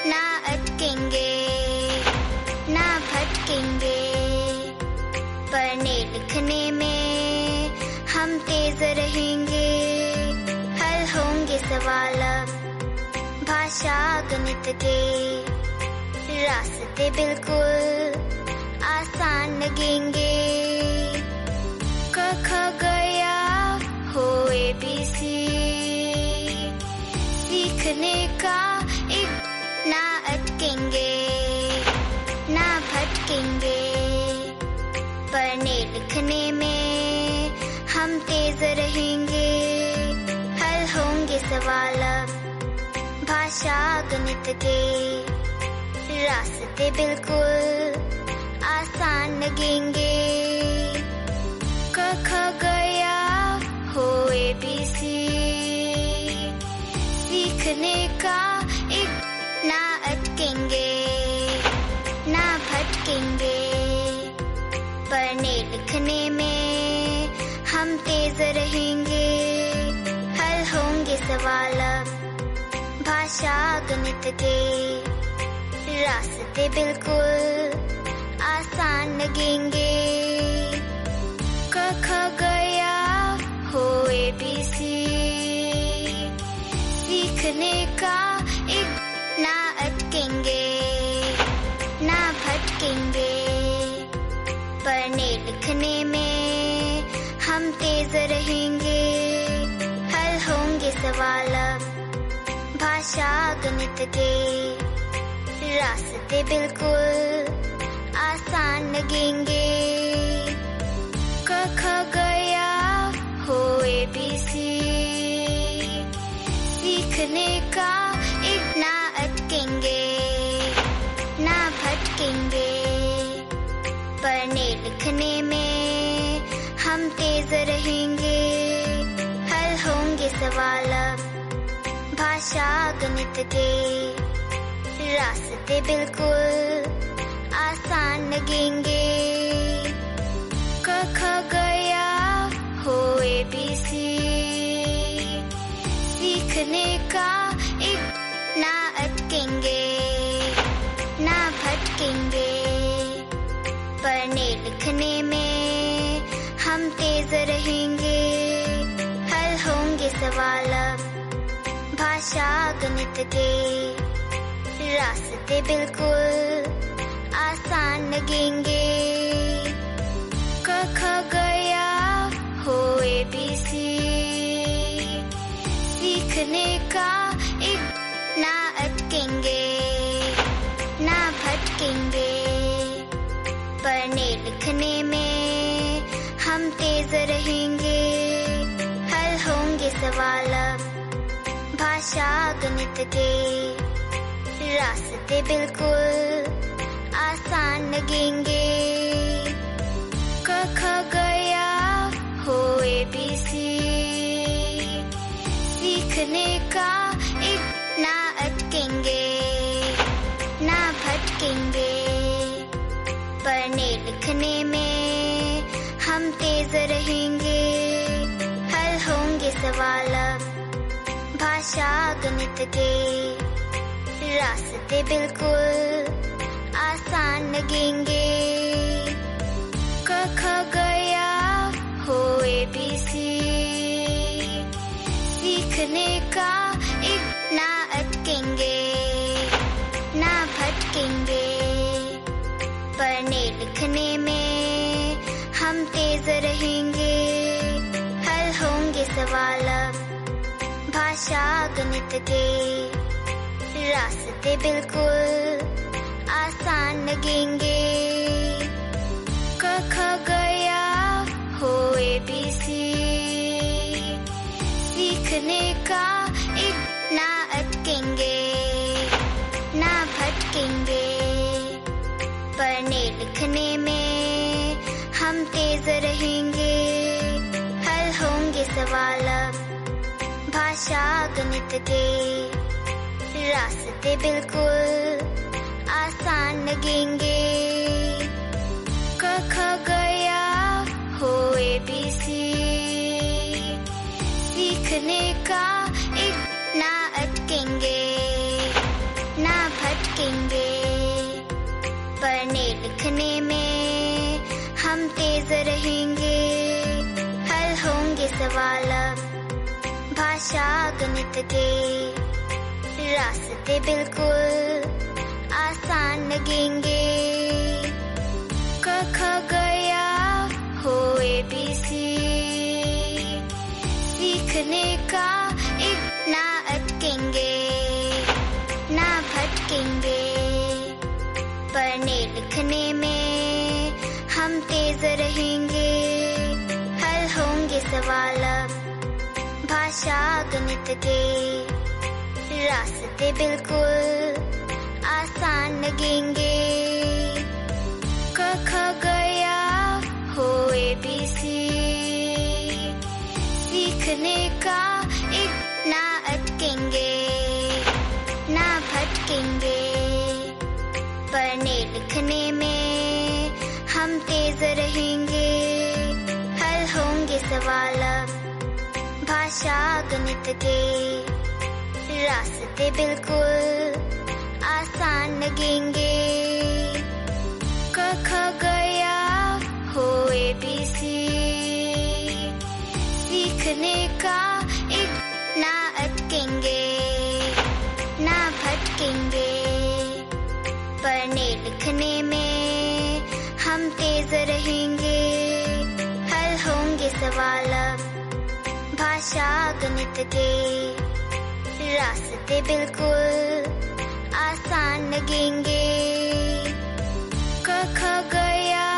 ना अटकेंगे, ना भटकेंगे। पढ़ने लिखने में हम तेज रहेंगे, हल होंगे सवाल अब भाषा गणित के। रास्ते बिल्कुल आसान लगेंगे। क ख गया हो ABC, सीखने का एक ना अटकेंगे, ना भटकेंगे। पढ़ने लिखने में हम तेज रहेंगे, हल होंगे सवाल अब भाषा गणित के। रास्ते बिल्कुल आसान लगेंगे। क ख गया हो ABC, सीखने का एक ना अटकेंगे, ना भटकेंगे। पढ़ने लिखने में हम तेज रहेंगे, हल होंगे सवाल अब भाषा गणित के। रास्ते बिल्कुल आसान लगेंगे। क ख गया हो ABC, सीखने का एक ना अटकेंगे, ना भटकेंगे। पढ़ने लिखने में हम तेज रहेंगे, हल होंगे सवाल अब भाषा गणित के। रास्ते बिल्कुल आसान लगेंगे। क ख गया हो ABC, सीखने का एक ना अटकेंगे, ना भटकेंगे। पढ़ने लिखने में हम तेज रहेंगे, हल होंगे सवाल अब भाषा गणित के। रास्ते बिल्कुल आसान लगेंगे। क ख गया हो ABC, सीखने का एक ना अटकेंगे, ना भटकेंगे। पढ़ने लिखने में हम तेज रहेंगे, हल होंगे सवाल अब भाषा गणित के। रास्ते बिल्कुल आसान लगेंगे। क ख गया हो ABC, सीखने का एक ना अटकेंगे, ना भटकेंगे। पढ़ने लिखने में हम तेज रहेंगे, हल होंगे सवाल अब भाषा गणित के। रास्ते बिल्कुल आसान लगेंगे। क ख गया हो ABC, सीखने का एक ना अटकेंगे, ना भटकेंगे। पढ़ने लिखने में हम तेज रहेंगे, हल होंगे सवाल अब भाषा गणित के। रास्ते बिल्कुल आसान लगेंगे। क ख गया हो ABC, सीखने का एक ना अटकेंगे, ना भटकेंगे। पढ़ने लिखने में हम तेज रहेंगे, हल होंगे सवाल अब भाषा गणित के। रास्ते बिल्कुल आसान लगेंगे। क ख गया हो ABC, सीखने का एक ना अटकेंगे, ना भटकेंगे। पढ़ने लिखने में हम तेज रहेंगे, हल होंगे सवाल अब भाषा गणित के। रास्ते बिल्कुल आसान लगेंगे। क ख गया हो ABC, सीखने का एक ना अटकेंगे, ना भटकेंगे। पढ़ने लिखने में हम तेज रहेंगे, हल होंगे सवाल अब भाषा गणित के, रास्ते बिल्कुल आसान लगेंगे। क ख गया हो ABC, सीखने का एक ना अटकेंगे, ना भटकेंगे, पढ़ने लिखने में हम तेज रहेंगे, हल होंगे सवाल अब भाषा गणित के, रास्ते बिल्कुल आसान लगेंगे। क ख गया हो ABC, सीखने का एक ना अटकेंगे, ना भटकेंगे, पढ़ने लिखने में हम तेज रहेंगे, हल होंगे सवाल अब भाषा गणित के, रास्ते बिल्कुल आसान लगेंगे। क ख गया हो ABC, सीखने का एक ना अटकेंगे, ना भटकेंगे, पढ़ने लिखने में हम तेज रहेंगे, हल होंगे सवाल अब भाषा गणित के, रास्ते बिल्कुल आसान लगेंगे। क ख गया